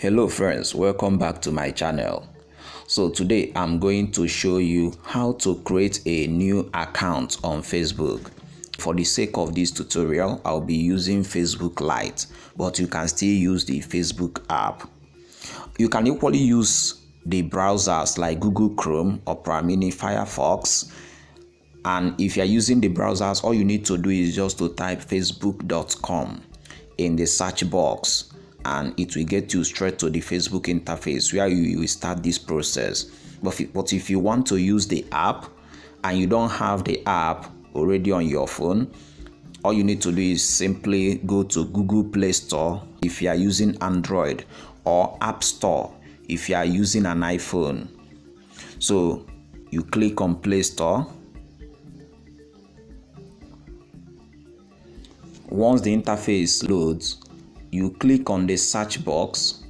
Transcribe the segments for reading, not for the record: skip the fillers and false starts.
Hello friends, welcome back to my channel. So today I'm going to show you how to create a new account on Facebook. For the sake of this tutorial, I'll be using Facebook Lite, but you can still use the Facebook app. You can equally use the browsers like Google Chrome, Opera Mini, Firefox. And if you're using the browsers, all you need to do is just to type facebook.com in the search box, and it will get you straight to the Facebook interface where you will start this process. But if you want to use the app and you don't have the app already on your phone, all you need to do is simply go to Google Play Store if you are using Android, or App Store if you are using an iPhone. So you click on Play Store. Once the interface loads, you click on the search box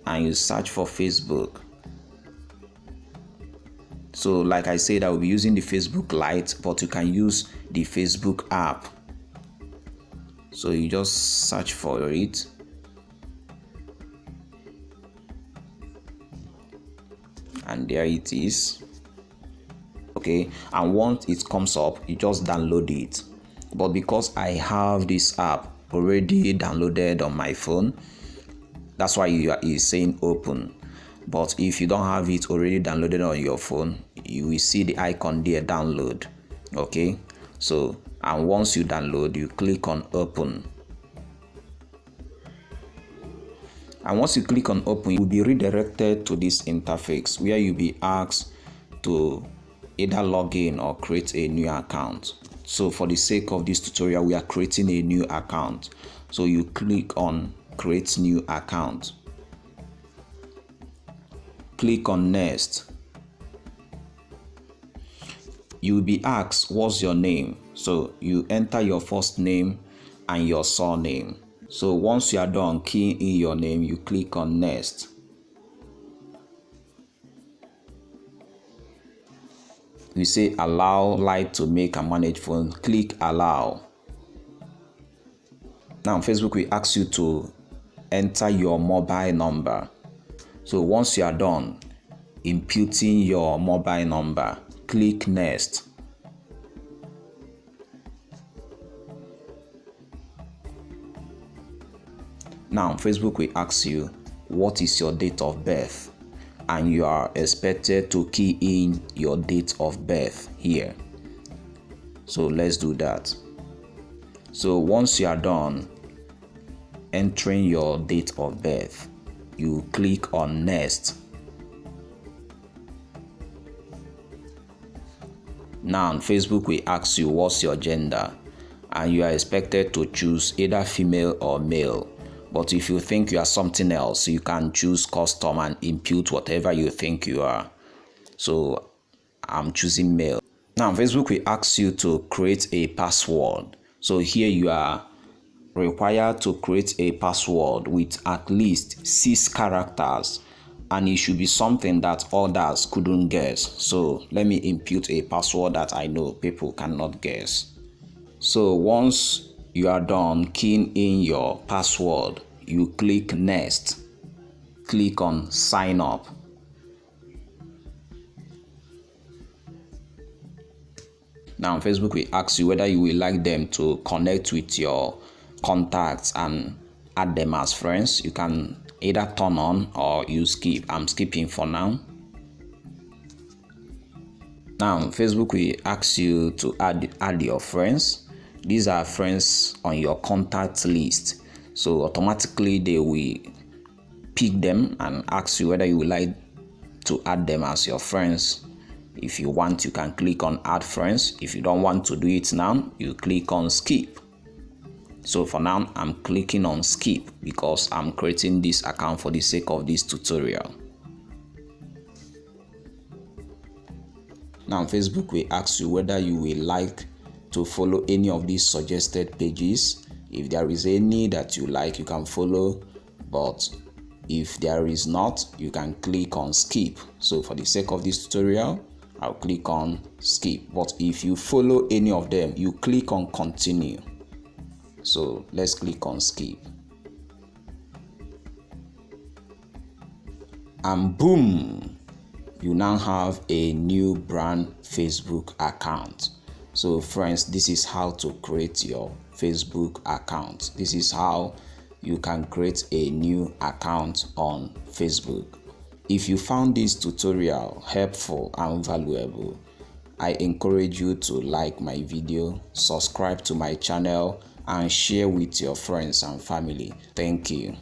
and you search for Facebook. So like I said, I will be using the Facebook Lite, but you can use the Facebook app. So you just search for it. And there it is. Okay, and once it comes up, you just download it. But because I have this app already downloaded on my phone, that's why it's saying open. But if you don't have it already downloaded on your phone, you will see the icon there, download. Okay, so and once you download, you click on open. And once you click on open, you will be redirected to this interface where you'll be asked to either log in or create a new account. So for the sake of this tutorial, we are creating a new account. So you click on create new account. Click on next. You will be asked what's your name. So you enter your first name and your surname. So once you are done keying in your name, you click on next. We say allow Lite to make and manage phone. Click allow. Now Facebook will ask you to enter your mobile number. So once you are done inputting your mobile number, click next. Now Facebook will ask you what is your date of birth, and you are expected to key in your date of birth here. So let's do that. So once you are done entering your date of birth, you click on next. Now Facebook will ask you what's your gender, and you are expected to choose either female or male. But if you think you are something else, you can choose custom and input whatever you think you are. So I'm choosing male. Now Facebook will ask you to create a password. So here you are required to create a password with at least 6 characters, and it should be something that others couldn't guess. So let me input a password that I know people cannot guess. So once you are done keying in your password, you click next. Click on sign up. Now Facebook will ask you whether you will like them to connect with your contacts and add them as friends. You can either turn on or you skip. I'm skipping for now. Now Facebook will ask you to add your friends. These are friends on your contact list. So automatically they will pick them and ask you whether you would like to add them as your friends. If you want, you can click on add friends. If you don't want to do it now, you click on skip. So for now, I'm clicking on skip because I'm creating this account for the sake of this tutorial. Now Facebook will ask you whether you will like to follow any of these suggested pages. If there is any that you like, you can follow, but if there is not, you can click on skip. So for the sake of this tutorial, I'll click on skip. But if you follow any of them, you click on continue. So let's click on skip. and boom, you now have a new brand Facebook account. So friends, this is how to create your Facebook account. This is how you can create a new account on Facebook. If you found this tutorial helpful and valuable, I encourage you to like my video, subscribe to my channel, and share with your friends and family. Thank you.